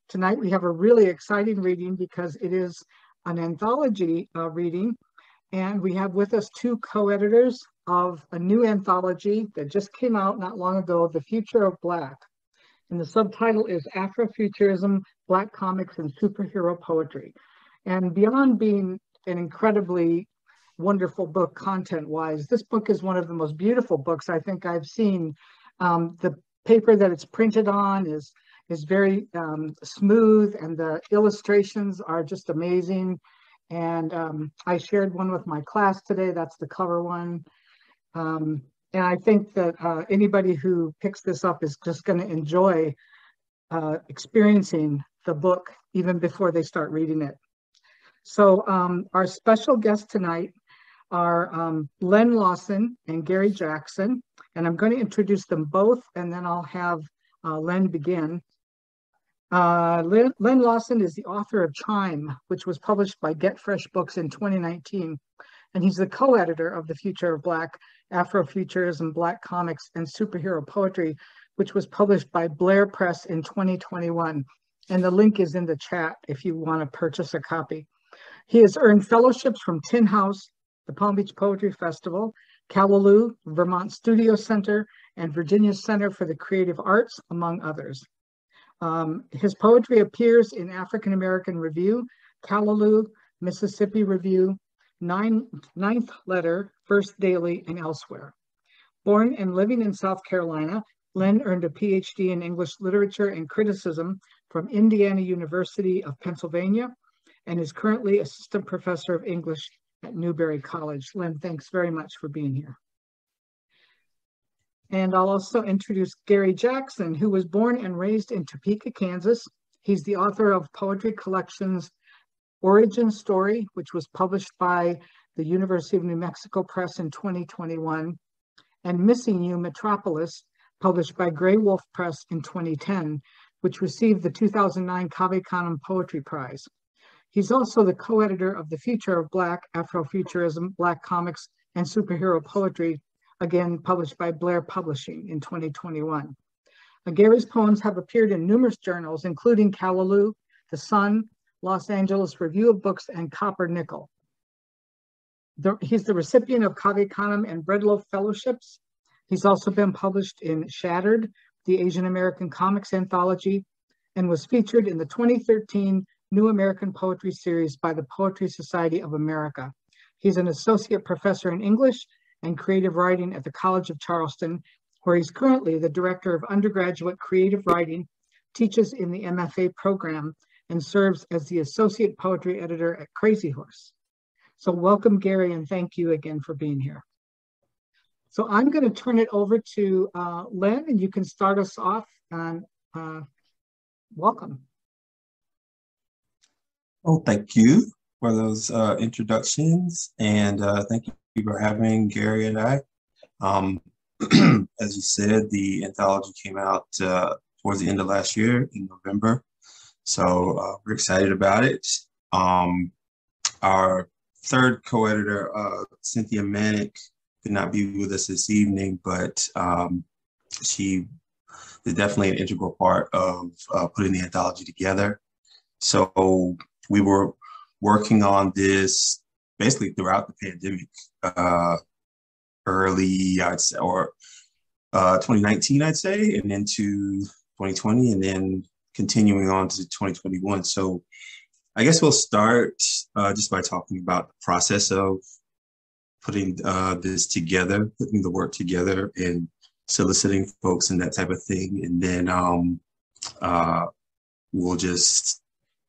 Tonight we have a really exciting reading because it is an anthology reading, and we have with us two co-editors of a new anthology that just came out not long ago, The Future of Black. And the subtitle is Afrofuturism, Black Comics and Superhero Poetry. And beyond being an incredibly wonderful book content-wise, this book is one of the most beautiful books I think I've seen. The paper that it's printed on is very smooth, and the illustrations are just amazing. And I shared one with my class today. That's the cover one. And I think that anybody who picks this up is just going to enjoy experiencing the book even before they start reading it. So our special guests tonight are Len Lawson and Gary Jackson. And I'm going to introduce them both, and then I'll have Len begin. Len Lawson is the author of Chime, which was published by Get Fresh Books in 2019. And he's the co-editor of The Future of Black, Afrofuturism, Black Comics, and Superhero Poetry, which was published by Blair Press in 2021. And the link is in the chat if you want to purchase a copy. He has earned fellowships from Tin House, the Palm Beach Poetry Festival, Callaloo, Vermont Studio Center, and Virginia Center for the Creative Arts, among others. His poetry appears in African American Review, Callaloo, Mississippi Review, Ninth Letter, First Daily, and elsewhere. Born and living in South Carolina, Len earned a PhD in English Literature and Criticism from Indiana University of Pennsylvania and is currently Assistant Professor of English at Newberry College. Len, thanks very much for being here. And I'll also introduce Gary Jackson, who was born and raised in Topeka, Kansas. He's the author of poetry collections Origin Story, which was published by the University of New Mexico Press in 2021, and Missing You, Metropolis, published by Grey Wolf Press in 2010, which received the 2009 Cave Canem Poetry Prize. He's also the co-editor of The Future of Black, Afrofuturism, Black Comics, and Superhero Poetry, again published by Blair Publishing in 2021. Gary's poems have appeared in numerous journals, including Callaloo, The Sun, Los Angeles Review of Books, and Copper Nickel. He's the recipient of Cave Canem and Breadloaf Fellowships. He's also been published in Shattered, the Asian American Comics Anthology, and was featured in the 2013 New American Poetry Series by the Poetry Society of America. He's an associate professor in English and creative writing at the College of Charleston, where he's currently the director of undergraduate creative writing, teaches in the MFA program, and serves as the associate poetry editor at Crazy Horse. So welcome, Gary, and thank you again for being here. So I'm going to turn it over to Len, and you can start us off, and welcome. Well, thank you for those introductions, and thank you for having Gary and I. As you said, the anthology came out towards the end of last year in November, so we're excited about it. Our third co-editor, Cynthia Manick, could not be with us this evening, but she is definitely an integral part of putting the anthology together. So we were working on this basically throughout the pandemic, early, I'd say, or 2019, I'd say, and into 2020, and then continuing on to 2021. So I guess we'll start just by talking about the process of putting this together, putting the work together and soliciting folks and that type of thing. And then we'll just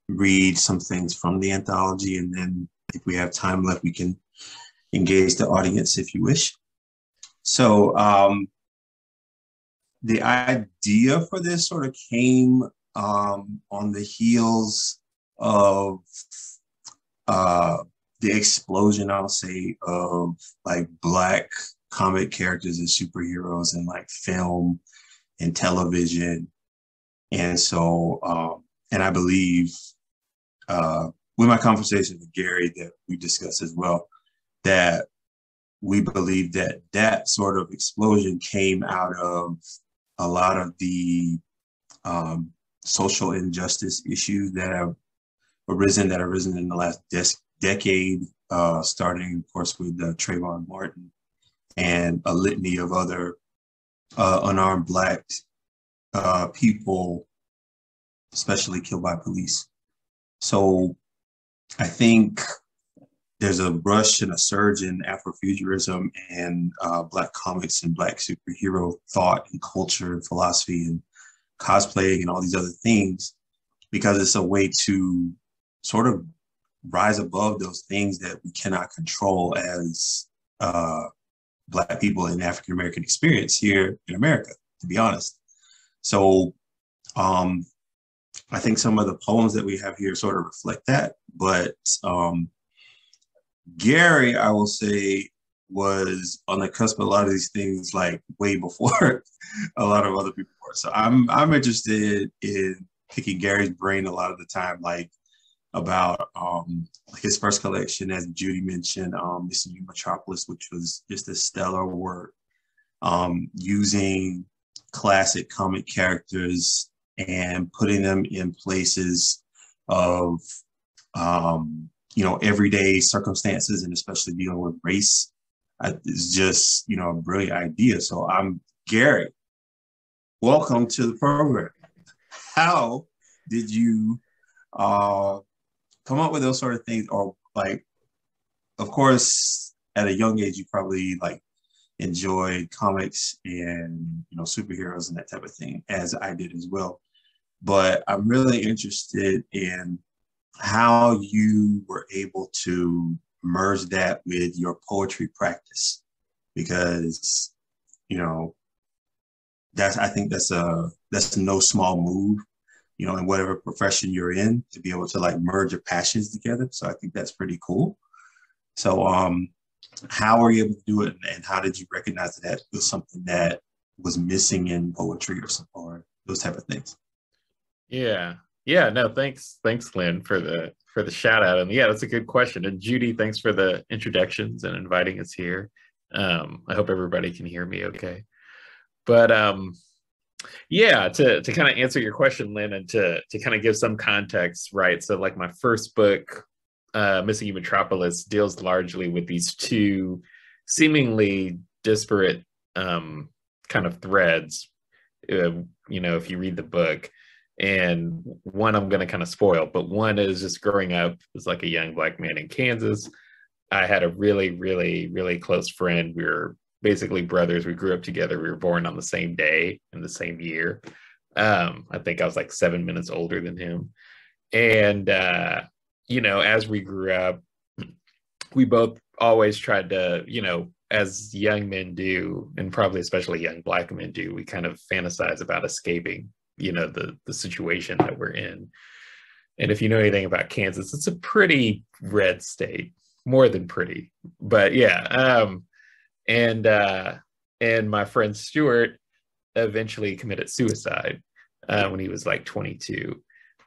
read some things from the anthology. And then if we have time left, we can engage the audience if you wish. So the idea for this sort of came on the heels of the explosion, I'll say, of like Black comic characters and superheroes in like film and television. And so, and I believe with my conversation with Gary that we discussed as well, that we believe that that sort of explosion came out of a lot of the social injustice issues that have arisen in the last decade, starting, of course, with Trayvon Martin and a litany of other unarmed Black people, especially killed by police. So I think there's a rush and a surge in Afrofuturism and Black comics and Black superhero thought and culture and philosophy and cosplaying and all these other things, because it's a way to sort of rise above those things that we cannot control as Black people in African-American experience here in America, to be honest. So I think some of the poems that we have here sort of reflect that, but Gary, I will say, was on the cusp of a lot of these things like way before a lot of other people were. So I'm interested in picking Gary's brain a lot of the time, like about his first collection, as Judy mentioned, Missing You Metropolis, which was just a stellar work, using classic comic characters and putting them in places of everyday circumstances, and especially dealing with race. It's just, a brilliant idea. So Gary, welcome to the program. How did you come up with those sort of things? Or like, of course, at a young age, you probably like enjoyed comics and, superheroes and that type of thing, as I did as well. But I'm really interested in how you were able to merge that with your poetry practice, because I think that's no small move, in whatever profession you're in, to be able to like merge your passions together. So I think that's pretty cool. So how were you able to do it, and how did you recognize that was something that was missing in poetry or those type of things? Yeah, no, thanks, Len, for the shout out. And yeah, that's a good question. And Judy, thanks for the introductions and inviting us here. I hope everybody can hear me okay. But yeah, to kind of answer your question, Len, and to kind of give some context, right? So like my first book, Missing You Metropolis, deals largely with these two seemingly disparate kind of threads, if you read the book. And one I'm going to kind of spoil, but one is just growing up as like a young Black man in Kansas. I had a really, really, really close friend. We were basically brothers. We grew up together. We were born on the same day in the same year. I think I was like 7 minutes older than him. And, as we grew up, we both always tried to, as young men do, and probably especially young Black men do, we kind of fantasize about escaping the situation that we're in. And if you know anything about Kansas, it's a pretty red state, more than pretty. But yeah, and my friend Stuart eventually committed suicide when he was like 22.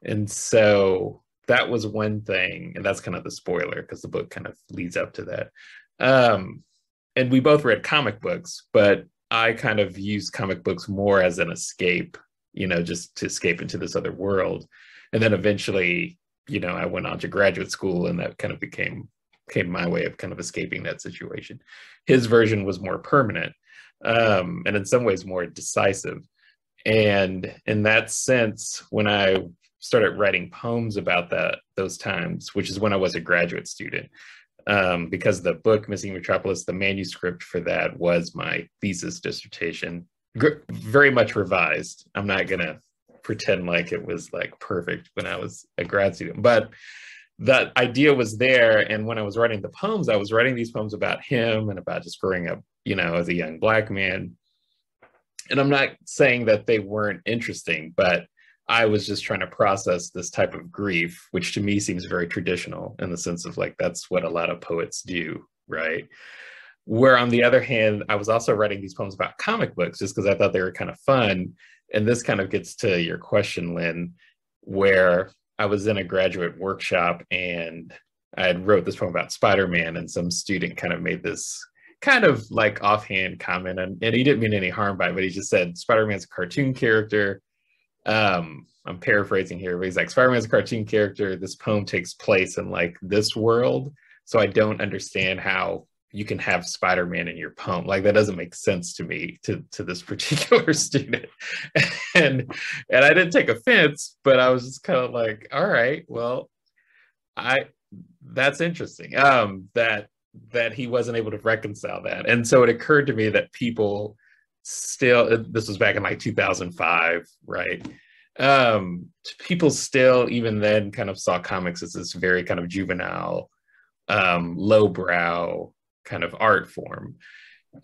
And so that was one thing, and that's kind of the spoiler because the book kind of leads up to that. And we both read comic books, but I kind of used comic books more as an escape, just to escape into this other world. And then eventually, I went on to graduate school, and that kind of became my way of kind of escaping that situation. His version was more permanent, and in some ways more decisive. And in that sense, when I started writing poems about those times, which is when I was a graduate student, because the book Missing Metropolis, the manuscript for that was my thesis dissertation, very much revised. I'm not gonna pretend like it was like perfect when I was a grad student, but that idea was there. And when I was writing the poems, I was writing these poems about him and about just growing up, as a young Black man. And I'm not saying that they weren't interesting, but I was just trying to process this type of grief, which to me seems very traditional in the sense of like, that's what a lot of poets do, right? Where on the other hand, I was also writing these poems about comic books just because I thought they were kind of fun. And this kind of gets to your question, Len, where I was in a graduate workshop and I had wrote this poem about Spider-Man, and some student kind of made this kind of like offhand comment, and he didn't mean any harm by it, but he just said, Spider-Man's a cartoon character. I'm paraphrasing here, but he's like, Spider-Man's a cartoon character. This poem takes place in like this world. So I don't understand how you can have Spider-Man in your poem. Like that doesn't make sense to me, to this particular student. and I didn't take offense, but I was just kind of like, all right, well, that's interesting. That he wasn't able to reconcile that. And so it occurred to me that people still, this was back in like 2005, right? People still, even then, kind of saw comics as this very kind of juvenile, lowbrow kind of art form.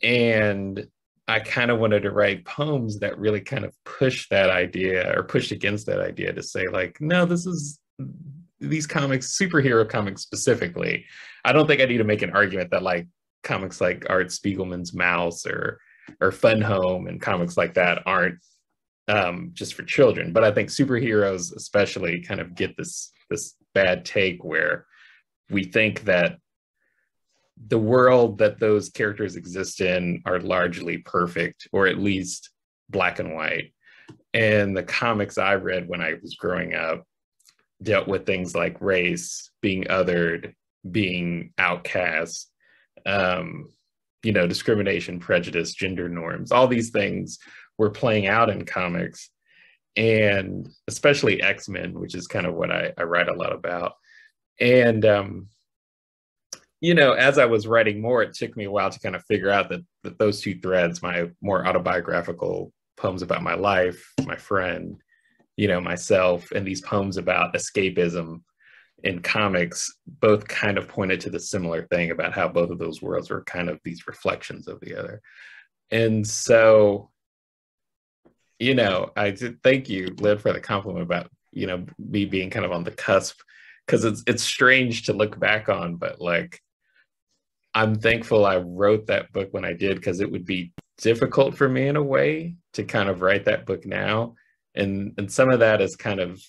And I kind of wanted to write poems that really kind of push that idea, or push against that idea, to say like, no, these comics, superhero comics specifically, I don't think I need to make an argument that like comics like Art Spiegelman's Mouse or Fun Home and comics like that aren't just for children. But I think superheroes especially kind of get this bad take where we think that the world that those characters exist in are largely perfect, or at least black and white. And the comics I read when I was growing up dealt with things like race, being othered, being outcast, discrimination, prejudice, gender norms. All these things were playing out in comics, and especially X-Men, which is kind of what I write a lot about. And, as I was writing more, it took me a while to kind of figure out that those two threads, my more autobiographical poems about my life, my friend, myself, and these poems about escapism in comics, both kind of pointed to the similar thing about how both of those worlds were kind of these reflections of the other. And so, I did thank you, Len, for the compliment about, me being kind of on the cusp, because it's strange to look back on, but like, I'm thankful I wrote that book when I did, because it would be difficult for me in a way to kind of write that book now. And some of that is kind of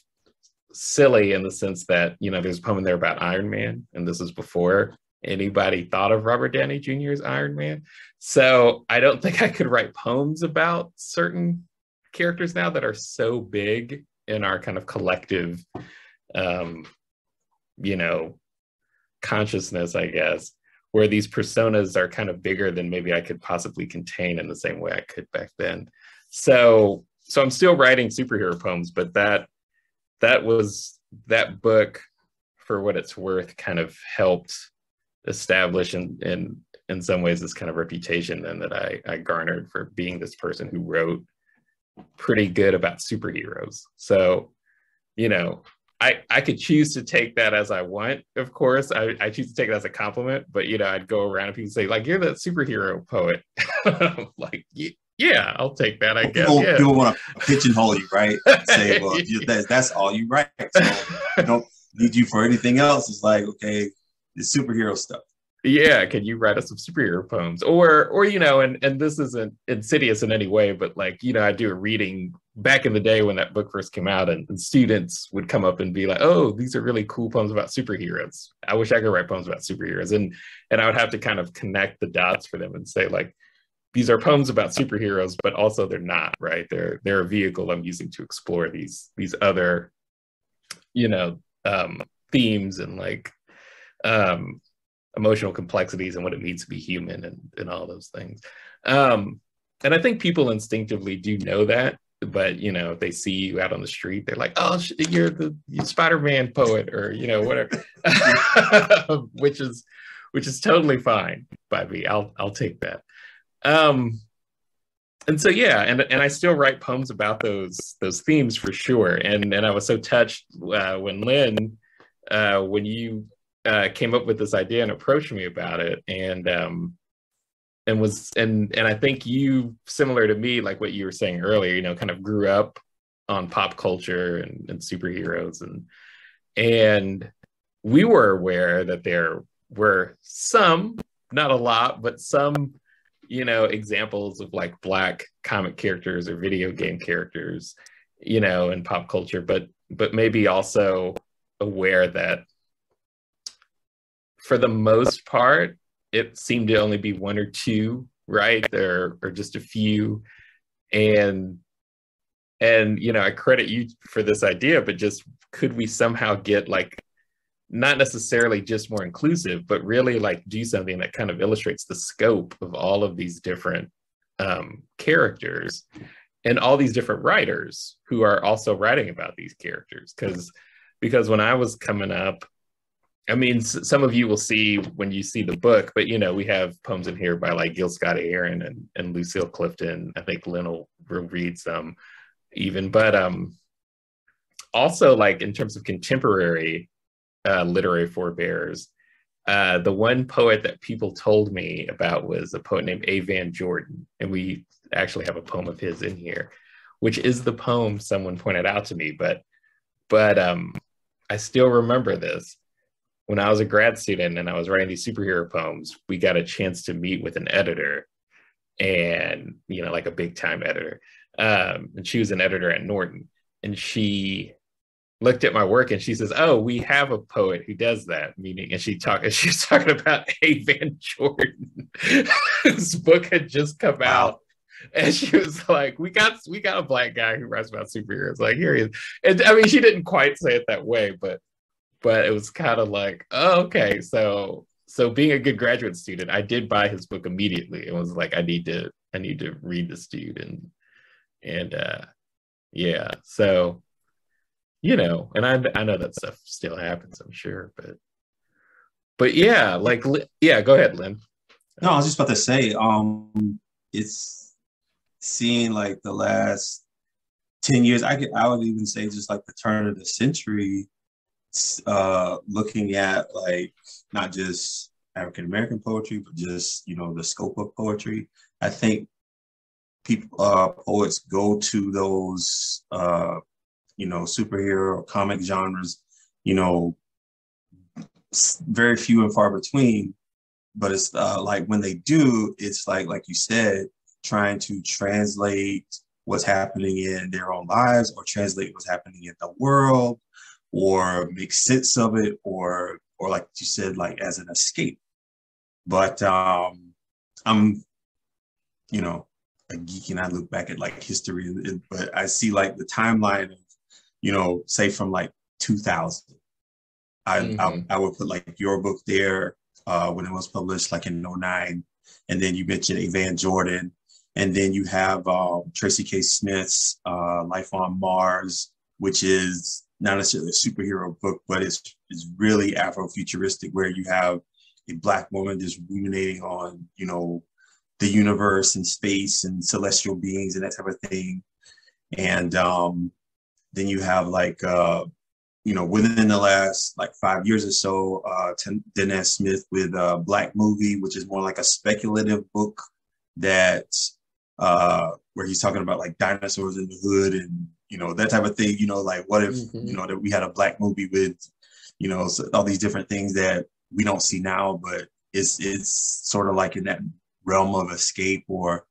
silly in the sense that, there's a poem in there about Iron Man, and this is before anybody thought of Robert Downey Jr. as Iron Man. So I don't think I could write poems about certain characters now that are so big in our kind of collective, consciousness, I guess, where these personas are kind of bigger than maybe I could possibly contain in the same way I could back then. So I'm still writing superhero poems, but that book, for what it's worth, kind of helped establish in some ways this kind of reputation then that I garnered for being this person who wrote pretty good about superheroes. So, I could choose to take that as I want, of course. I choose to take it as a compliment, but, I'd go around and people say, like, you're that superhero poet. I'm like, yeah, I'll take that, I guess. People want to pigeonhole you, right? Say, well, that's all you write. So I don't need you for anything else. It's like, okay, it's superhero stuff. Yeah, can you write us some superhero poems? Or and this isn't insidious in any way, but like, I do a reading back in the day when that book first came out, and students would come up and be like, oh, these are really cool poems about superheroes. I wish I could write poems about superheroes. And I would have to kind of connect the dots for them and say, like, these are poems about superheroes, but also they're not, right? They're a vehicle I'm using to explore these other, themes and like, emotional complexities and what it means to be human and all those things. And I think people instinctively do know that, but, if they see you out on the street, they're like, oh, you're the Spider-Man poet, or, whatever, which is totally fine by me. I'll take that. And so, yeah, and I still write poems about those themes for sure. And I was so touched when Len, when you came up with this idea and approached me about it, and I think you, similar to me, like what you were saying earlier, kind of grew up on pop culture and superheroes, and we were aware that there were some, not a lot, but some, examples of like Black comic characters or video game characters, in pop culture, but maybe also aware that for the most part, it seemed to only be one or two, right? There are just a few. And And, you know, I credit you for this idea, but just could we somehow get like, not necessarily just more inclusive, but really like do something that kind of illustrates the scope of all of these different characters and all these different writers who are also writing about these characters. Because when I was coming up, I mean, some of you will see when you see the book, but, you know, we have poems in here by like Gil Scott-Heron and Lucille Clifton. I think Len will read some even, but also like in terms of contemporary literary forebears, the one poet that people told me about was a poet named A. Van Jordan. And we actually have a poem of his in here, which is the poem someone pointed out to me. But I still remember this. When I was a grad student and I was writing these superhero poems, we got a chance to meet with an editor, and, you know, like a big time editor. And she was an editor at Norton. And she looked at my work and she says, "Oh, we have a poet who does that." Meaning, and she was talking about A. Van Jordan, whose book had just come out. And she was like, we got a Black guy who writes about superheroes. Like, here he is. And I mean, she didn't quite say it that way, but it was kind of like, oh, okay. So being a good graduate student, I did buy his book immediately. It was like, I need to read this dude. And yeah. So, you know, and I know that stuff still happens, I'm sure, but yeah, like, yeah, go ahead, Len. No, I was just about to say, it's seeing like the last 10 years, I would even say just like the turn of the century, looking at like not just African American poetry, but just, you know, the scope of poetry. I think people, poets go to those, you know, superhero comic genres, you know, very few and far between. But it's like when they do, it's like you said, trying to translate what's happening in their own lives, or translate what's happening in the world, or make sense of it, or like you said, like as an escape. But I'm, you know, a geek, and I look back at like history, but I see like the timeline of, you know, say from like 2000. I would put like your book there when it was published, like in 2009. And then you mentioned A. Van Jordan. And then you have Tracy K. Smith's Life on Mars, which is not necessarily a superhero book, but it's really Afrofuturistic, where you have a Black woman just ruminating on, you know, the universe and space and celestial beings and that type of thing. And then you have like, you know, within the last like 5 years or so, Dennis Smith with Black Movie, which is more like a speculative book that where he's talking about like dinosaurs in the hood and, you know, that type of thing. You know, like what if, you know, that we had a Black movie with, you know, so all these different things that we don't see now, but it's sort of like in that realm of escape, or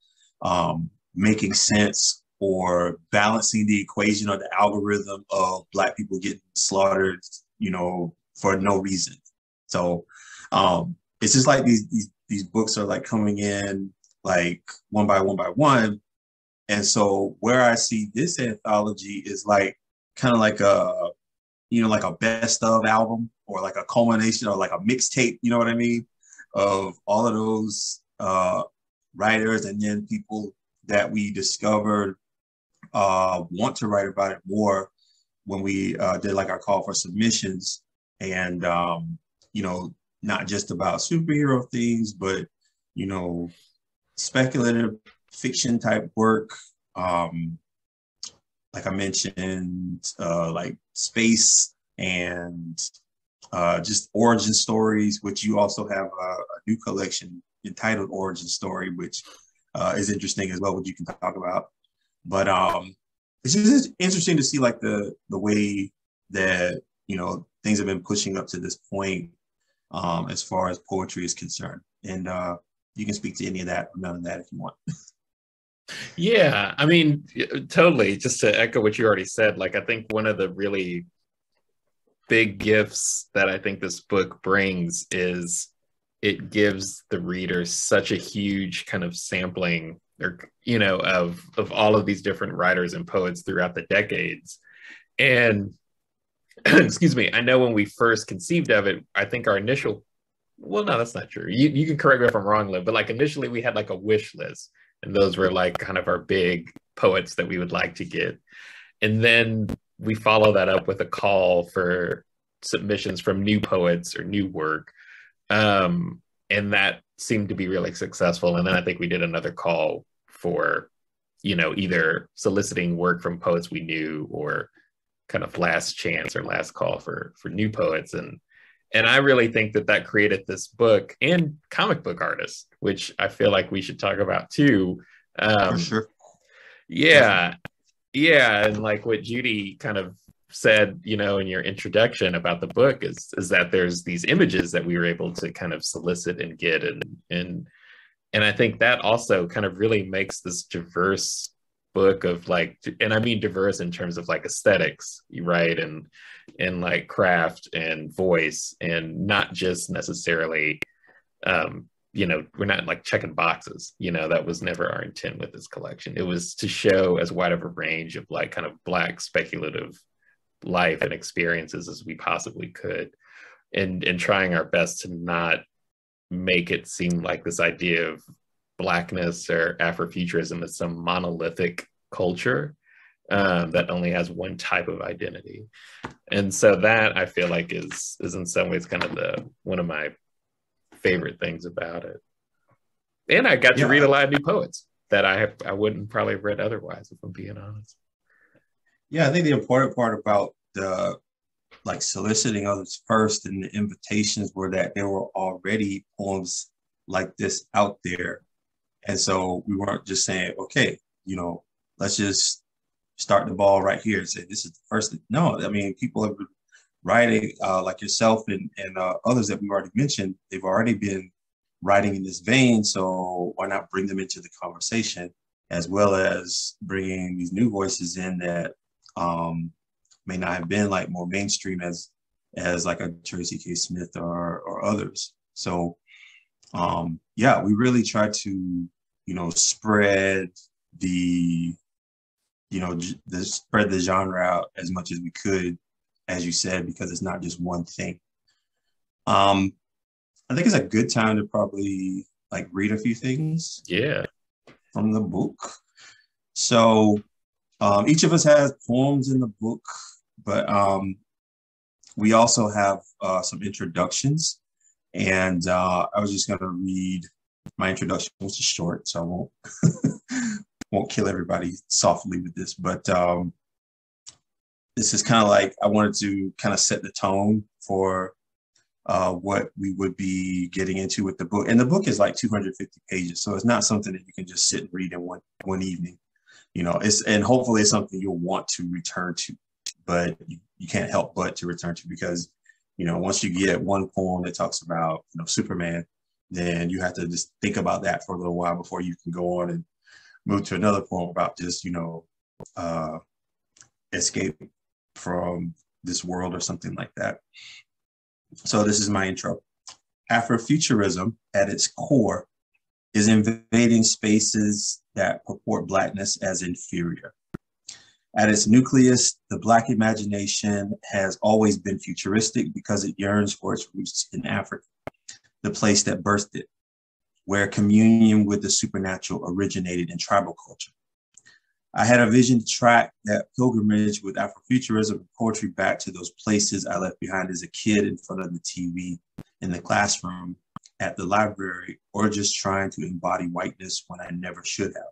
making sense, or balancing the equation or the algorithm of Black people getting slaughtered, you know, for no reason. So it's just like these books are like coming in like one by one. And so where I see this anthology is like kind of like a, you know, like a best of album, or like a culmination, or like a mixtape, you know what I mean, of all of those writers, and then people that we discovered want to write about it more when we did like our call for submissions. And you know, not just about superhero things, but, you know, speculative fiction type work, like I mentioned, like space, and just origin stories, which you also have a new collection entitled Origin Story, which is interesting as well, which you can talk about. But it's just interesting to see like the way that, you know, things have been pushing up to this point as far as poetry is concerned. And you can speak to any of that or none of that if you want. Yeah, I mean, totally. Just to echo what you already said, like I think one of the really big gifts that I think this book brings is it gives the reader such a huge kind of sampling or, you know, of all of these different writers and poets throughout the decades. And excuse me, I know when we first conceived of it, I think our initial, well, no, that's not true. You can correct me if I'm wrong, Liv, but like initially we had like a wish list, and those were like kind of our big poets that we would like to get. And then we follow that up with a call for submissions from new poets or new work. And that seemed to be really successful. And then I think we did another call for, you know, either soliciting work from poets we knew, or kind of last chance or last call for new poets. And I really think that created this book, and comic book artists, which I feel like we should talk about too. For sure. Yeah. Yeah. And like what Judy kind of said, you know, in your introduction about the book is that there's these images that we were able to kind of solicit and get. And I think that also kind of really makes this diverse book of like, and I mean diverse in terms of like aesthetics, right? And like craft and voice, and not just necessarily, you know, we're not like checking boxes, you know, that was never our intent with this collection. It was to show as wide of a range of like kind of Black speculative life and experiences as we possibly could, and trying our best to not make it seem like this idea of Blackness or Afrofuturism is some monolithic culture that only has one type of identity. And so that I feel like is in some ways kind of one of my favorite things about it. And I got to read a lot of new poets that I wouldn't probably have read otherwise, if I'm being honest. Yeah, I think the important part about the like soliciting others first and the invitations were that there were already poems like this out there. And so we weren't just saying, okay, you know, let's just start the ball right here and say, this is the first. No, I mean, people have been writing like yourself and others that we've already mentioned. They've already been writing in this vein. So why not bring them into the conversation, as well as bringing these new voices in that may not have been like more mainstream as like a Tracy K. Smith or others. So yeah, we really try to, you know, spread the genre out as much as we could, as you said, because it's not just one thing. I think it's a good time to probably like read a few things. Yeah. From the book. So each of us has poems in the book, but we also have some introductions. And I was just going to read my introduction, which is short, so I won't kill everybody softly with this. But this is kind of like, I wanted to kind of set the tone for what we would be getting into with the book. And the book is like 250 pages, so it's not something that you can just sit and read in one evening. You know, and hopefully it's something you'll want to return to, but you can't help but to return to, because, you know, once you get one poem that talks about, you know, Superman, then you have to just think about that for a little while before you can go on and move to another poem about just, you know, escape from this world or something like that. So this is my intro. Afrofuturism at its core is invading spaces that purport Blackness as inferior. At its nucleus, the Black imagination has always been futuristic because it yearns for its roots in Africa, the place that birthed it, where communion with the supernatural originated in tribal culture. I had a vision to track that pilgrimage with Afrofuturism and poetry back to those places I left behind as a kid in front of the TV, in the classroom, at the library, or just trying to embody whiteness when I never should have.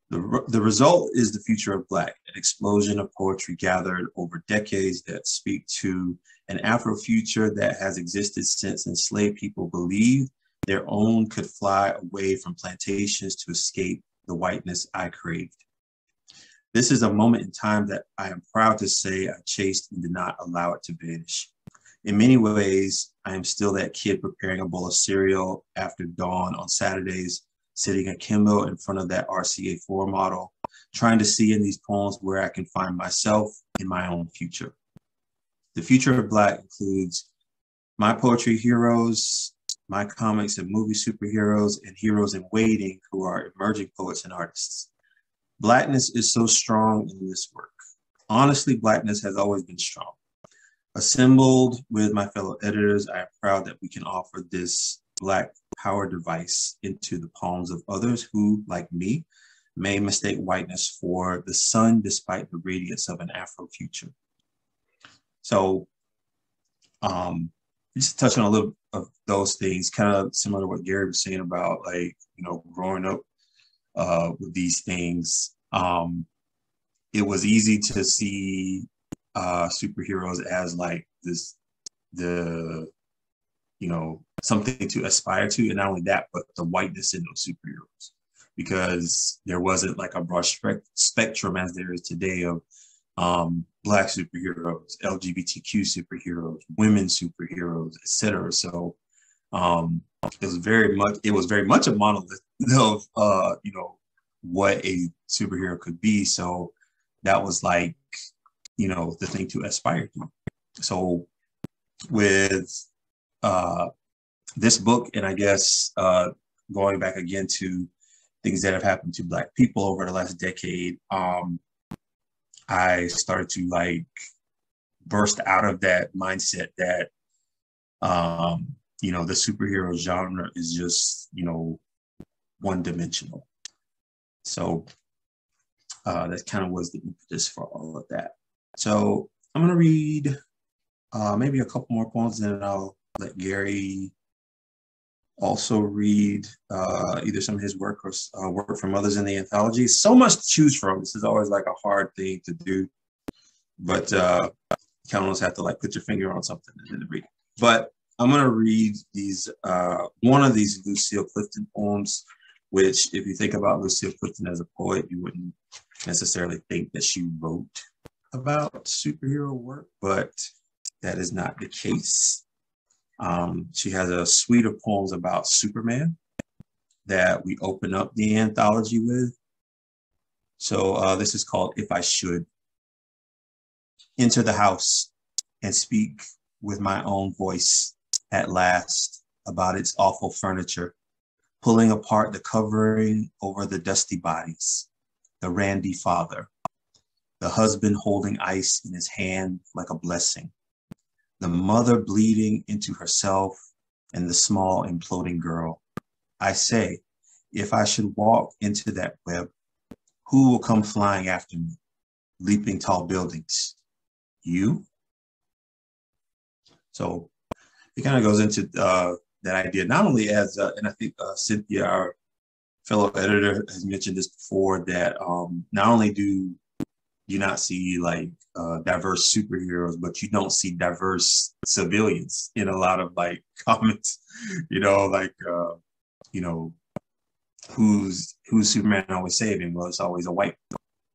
The result is the future of Black, an explosion of poetry gathered over decades that speak to an Afrofuture that has existed since enslaved people believed their own could fly away from plantations to escape the whiteness I craved. This is a moment in time that I am proud to say I chased and did not allow it to vanish. In many ways, I am still that kid preparing a bowl of cereal after dawn on Saturdays, sitting akimbo in front of that RCA4 model, trying to see in these poems where I can find myself in my own future. The future of Black includes my poetry heroes, my comics and movie superheroes, and heroes in waiting who are emerging poets and artists. Blackness is so strong in this work. Honestly, Blackness has always been strong. Assembled with my fellow editors, I am proud that we can offer this Black power device into the palms of others who, like me, may mistake whiteness for the sun despite the radiance of an Afro future. So just to touch on a little of those things, kind of similar to what Gary was saying about, like, you know, growing up with these things. It was easy to see superheroes as like something to aspire to, and not only that, but the whiteness in those superheroes, because there wasn't like a broad spectrum as there is today of Black superheroes, LGBTQ superheroes, women superheroes, etc. So it was very much a monolith of what a superhero could be. So that was like, the thing to aspire to. So with this book, and I guess going back again to things that have happened to Black people over the last decade, I started to like burst out of that mindset that, the superhero genre is just, one dimensional. So that kind of was the impetus for all of that. So I'm going to read maybe a couple more poems, and then I'll let Gary also read either some of his work or work from others in the anthology. So much to choose from. This is always like a hard thing to do, but you kind of almost have to like put your finger on something and then read it. But I'm going to read these one of these Lucille Clifton poems, which, if you think about Lucille Clifton as a poet, you wouldn't necessarily think that she wrote about superhero work, but that is not the case. She has a suite of poems about Superman that we open up the anthology with. So this is called If I Should. Enter the house and speak with my own voice at last about its awful furniture, pulling apart the covering over the dusty bodies, the randy father, the husband holding ice in his hand like a blessing, the mother bleeding into herself, and the small imploding girl. I say, if I should walk into that web, who will come flying after me, leaping tall buildings? You? So it kind of goes into that idea, not only as, and I think Cynthia, our fellow editor, has mentioned this before, that not only do you not see like diverse superheroes, but you don't see diverse civilians in a lot of like comics, who's Superman always saving? Well, it's always a white,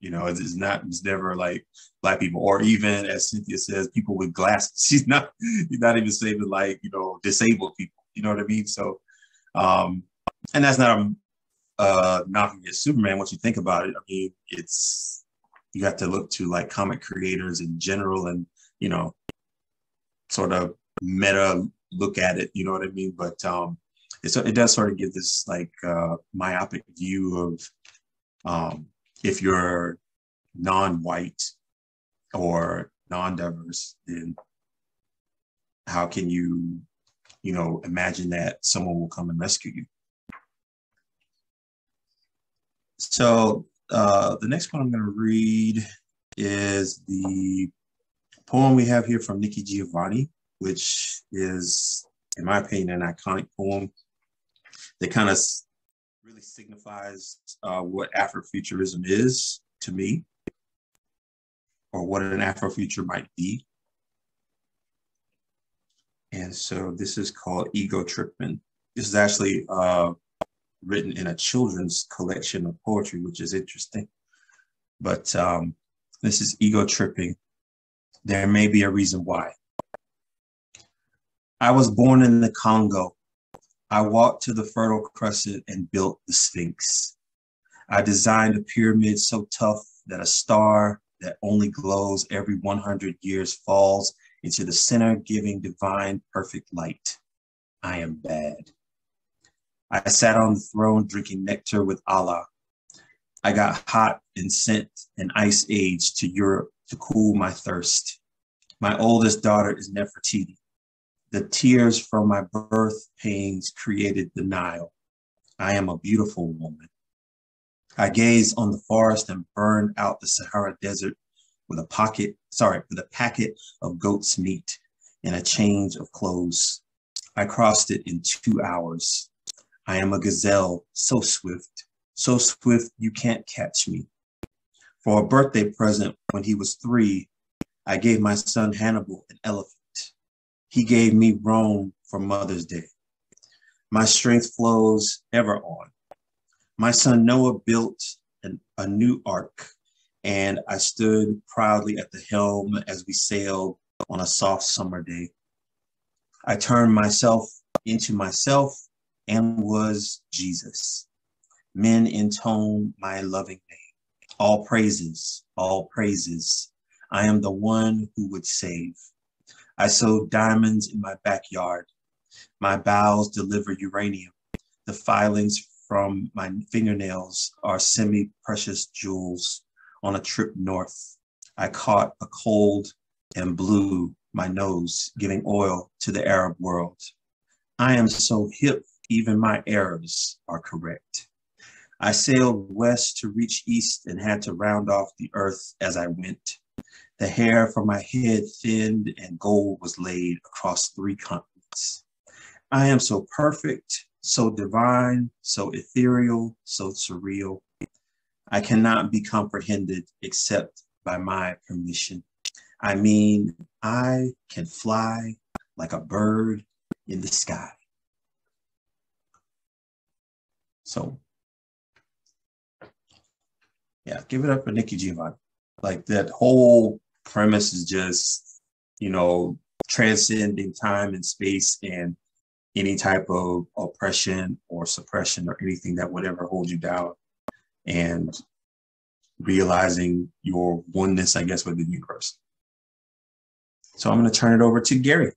it's never like Black people, or even, as Cynthia says, people with glasses. He's not even saving like, disabled people, you know what I mean? So, and that's not a knocking at Superman. Once you think about it, I mean, you have to look to like comic creators in general and, sort of meta look at it, you know what I mean? But it does sort of give this like myopic view of if you're non-white or non-diverse, then how can you, imagine that someone will come and rescue you? So the next one I'm going to read is the poem we have here from Nikki Giovanni, which is, in my opinion, an iconic poem that kind of really signifies what Afrofuturism is to me, or what an Afrofuture might be. And so this is called Ego Trippin'. This is actually written in a children's collection of poetry, which is interesting. But this is Ego Tripping. There may be a reason why. I was born in the Congo. I walked to the Fertile Crescent and built the Sphinx. I designed a pyramid so tough that a star that only glows every 100 years falls into the center, giving divine perfect light. I am bad. I sat on the throne drinking nectar with Allah. I got hot and sent an ice age to Europe to cool my thirst. My oldest daughter is Nefertiti. The tears from my birth pains created the Nile. I am a beautiful woman. I gazed on the forest and burned out the Sahara Desert with a packet of goat's meat and a change of clothes. I crossed it in 2 hours. I am a gazelle, so swift you can't catch me. For a birthday present when he was 3, I gave my son Hannibal an elephant. He gave me Rome for Mother's Day. My strength flows ever on. My son Noah built a new ark, and I stood proudly at the helm as we sailed on a soft summer day. I turned myself into myself and was Jesus. Men intone my loving name. All praises, all praises. I am the one who would save. I sow diamonds in my backyard. My bowels deliver uranium. The filings from my fingernails are semi-precious jewels. On a trip north, I caught a cold and blew my nose, giving oil to the Arab world. I am so hip, even my errors are correct. I sailed west to reach east and had to round off the earth as I went. The hair from my head thinned and gold was laid across 3 continents. I am so perfect, so divine, so ethereal, so surreal. I cannot be comprehended except by my permission. I mean, I can fly like a bird in the sky. So, yeah, give it up for Nikki Giovanni. Like, that whole premise is just, you know, transcending time and space and any type of oppression or suppression or anything that would ever hold you down, and realizing your oneness, I guess, with the universe. So I'm going to turn it over to Gary.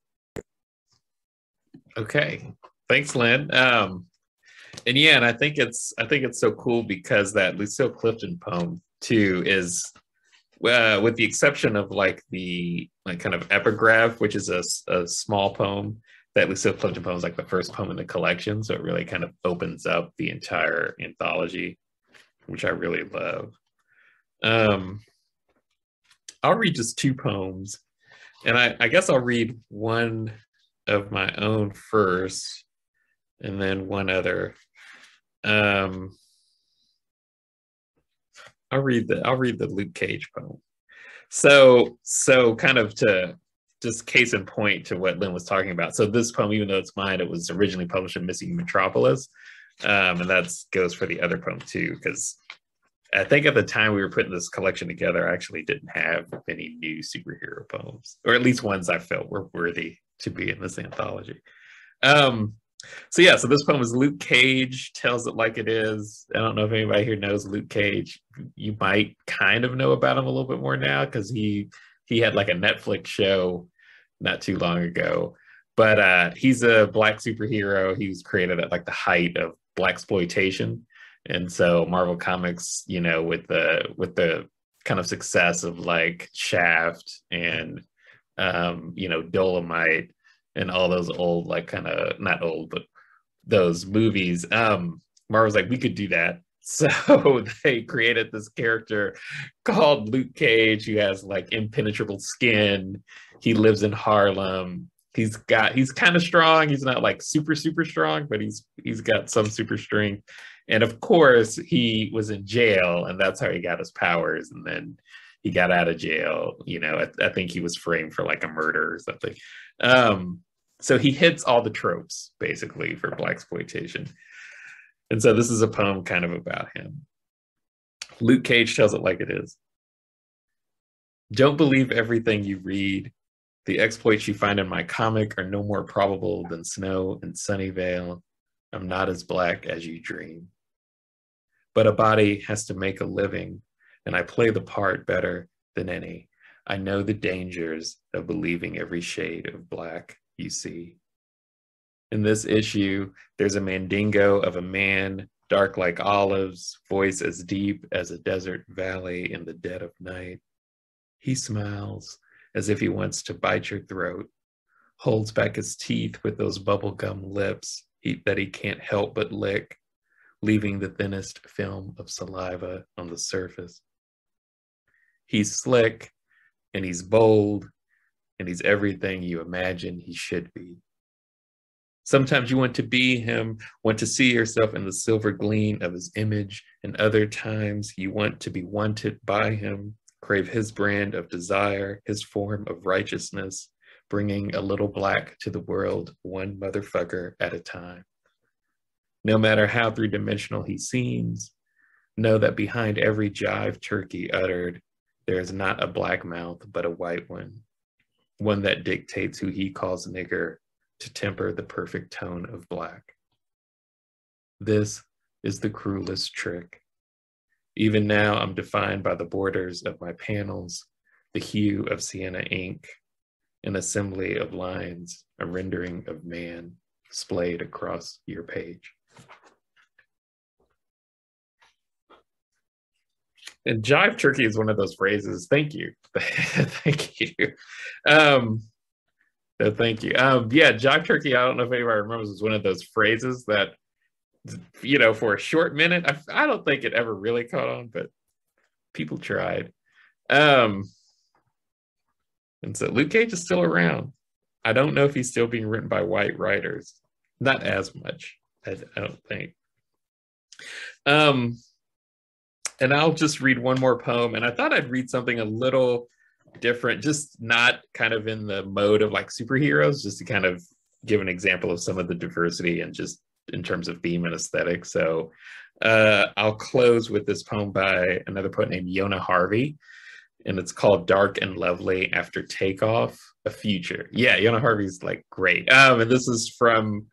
Okay, thanks, Len. And yeah, and I think it's so cool because that Lucille Clifton poem too is, with the exception of like the kind of epigraph, which is a small poem, that Lucille Clifton poem is like the first poem in the collection, so it really kind of opens up the entire anthology, which I really love. I'll read just 2 poems, and I guess I'll read one of my own first, and then one other. I'll read the Luke Cage poem. So kind of to just case in point to what Lynn was talking about. So this poem, even though it's mine, it was originally published in Missing Metropolis, and that goes for the other poem too, because I think at the time we were putting this collection together, I actually didn't have any new superhero poems, or at least ones I felt were worthy to be in this anthology. So yeah, so this poem is Luke Cage Tells It Like It Is. I don't know if anybody here knows Luke Cage. You might kind of know about him a little bit more now because he had like a Netflix show not too long ago. But he's a Black superhero. He was created at like the height of Blaxploitation. And so Marvel Comics, you know, with the kind of success of like Shaft and you know, Dolomite and all those old, like kind of not old, but those movies, Marvel's like, we could do that. So they created this character called Luke Cage, who has like impenetrable skin. He lives in Harlem. He's kind of strong. He's not like super strong, but he's got some super strength. And of course, he was in jail, and that's how he got his powers. And then he got out of jail. You know, I think he was framed for like a murder or something. So he hits all the tropes basically for Blaxploitation. And so this is a poem kind of about him. Luke Cage Tells It Like It Is. Don't believe everything you read. The exploits you find in my comic are no more probable than snow in Sunnyvale. I'm not as black as you dream. But a body has to make a living, and I play the part better than any. I know the dangers of believing every shade of black you see. In this issue, there's a mandingo of a man, dark like olives, voice as deep as a desert valley in the dead of night. He smiles as if he wants to bite your throat, holds back his teeth with those bubblegum lips that he can't help but lick, leaving the thinnest film of saliva on the surface. He's slick, and he's bold, and he's everything you imagine he should be. Sometimes you want to be him, want to see yourself in the silver gleam of his image, and other times you want to be wanted by him, crave his brand of desire, his form of righteousness, bringing a little black to the world, one motherfucker at a time. No matter how three-dimensional he seems, know that behind every jive turkey uttered, there is not a black mouth, but a white one that dictates who he calls nigger to temper the perfect tone of black. This is the cruelest trick. Even now, I'm defined by the borders of my panels, the hue of sienna ink, an assembly of lines, a rendering of man splayed across your page. And jive turkey is one of those phrases. Thank you. Thank you. No, thank you. Yeah, jive turkey, I don't know if anybody remembers, was one of those phrases that, you know, for a short minute, I don't think it ever really caught on, but people tried. And so Luke Cage is still around. I don't know if he's still being written by white writers. Not as much, I don't think. And I'll just read one more poem. And I thought I'd read something a little different, just not kind of in the mode of like superheroes, just to kind of give an example of some of the diversity and just in terms of theme and aesthetic. So I'll close with this poem by another poet named Yona Harvey, and it's called Dark and Lovely After Takeoff, a Future. Yeah, Yona Harvey's like great. And this is from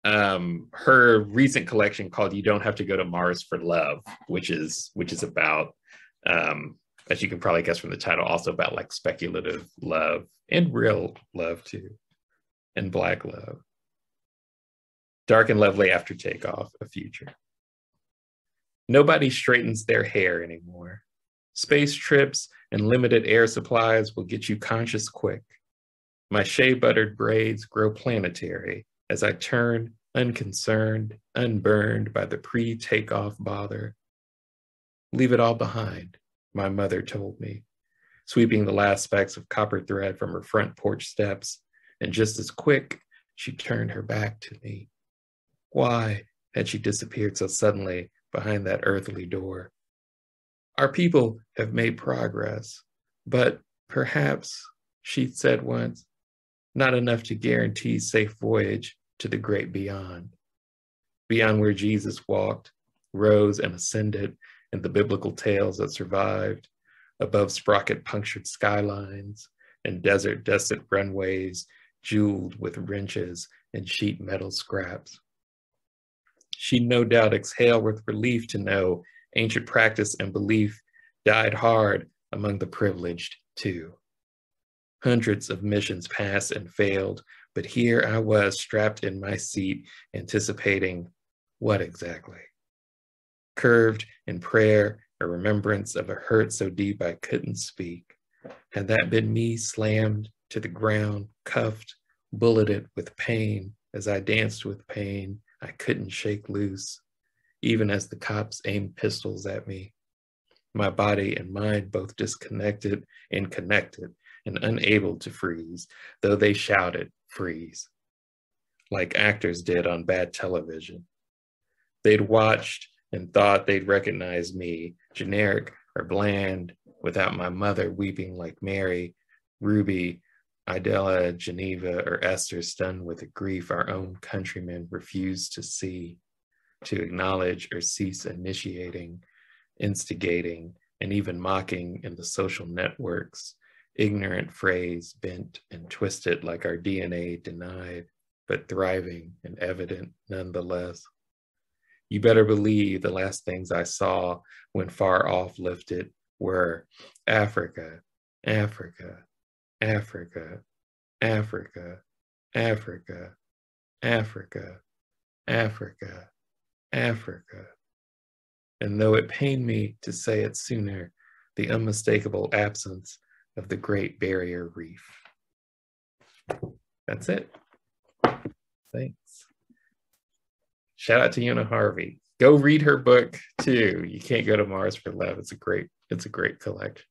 her recent collection called You Don't Have to Go to Mars for Love, which is about, as you can probably guess from the title, also about like speculative love and real love too, and Black love. Dark and lovely after takeoff, a future. Nobody straightens their hair anymore. Space trips and limited air supplies will get you conscious quick. My shea buttered braids grow planetary as I turn unconcerned, unburned by the pre-takeoff bother. Leave it all behind, my mother told me, sweeping the last specks of copper thread from her front porch steps, and just as quick, she turned her back to me. Why had she disappeared so suddenly behind that earthly door? Our people have made progress, but perhaps, she said once, not enough to guarantee safe voyage to the great beyond where Jesus walked, rose and ascended in the biblical tales that survived, above sprocket-punctured skylines and desert-dusted runways jeweled with wrenches and sheet metal scraps. She'd no doubt exhale with relief to know ancient practice and belief died hard among the privileged too. Hundreds of missions passed and failed, but here I was strapped in my seat, anticipating what exactly? Curved in prayer, a remembrance of a hurt so deep I couldn't speak. Had that been me slammed to the ground, cuffed, bulleted with pain as I danced with pain I couldn't shake loose, even as the cops aimed pistols at me. My body and mind both disconnected and connected and unable to freeze, though they shouted, freeze, like actors did on bad television. They'd watched and thought they'd recognize me, generic or bland, without my mother weeping like Mary, Ruby, Idella, Geneva, or Esther, stunned with a grief our own countrymen refused to see, to acknowledge or cease initiating, instigating, and even mocking in the social networks, ignorant phrase bent and twisted like our DNA denied, but thriving and evident nonetheless. You better believe the last things I saw when far off lifted were Africa, Africa, Africa, Africa, Africa, Africa, Africa, Africa. And though it pained me to say it sooner, the unmistakable absence of the Great Barrier Reef. That's it. Thanks. Shout out to Una Harvey. Go read her book too. You Can't Go to Mars for Love. It's a great collection.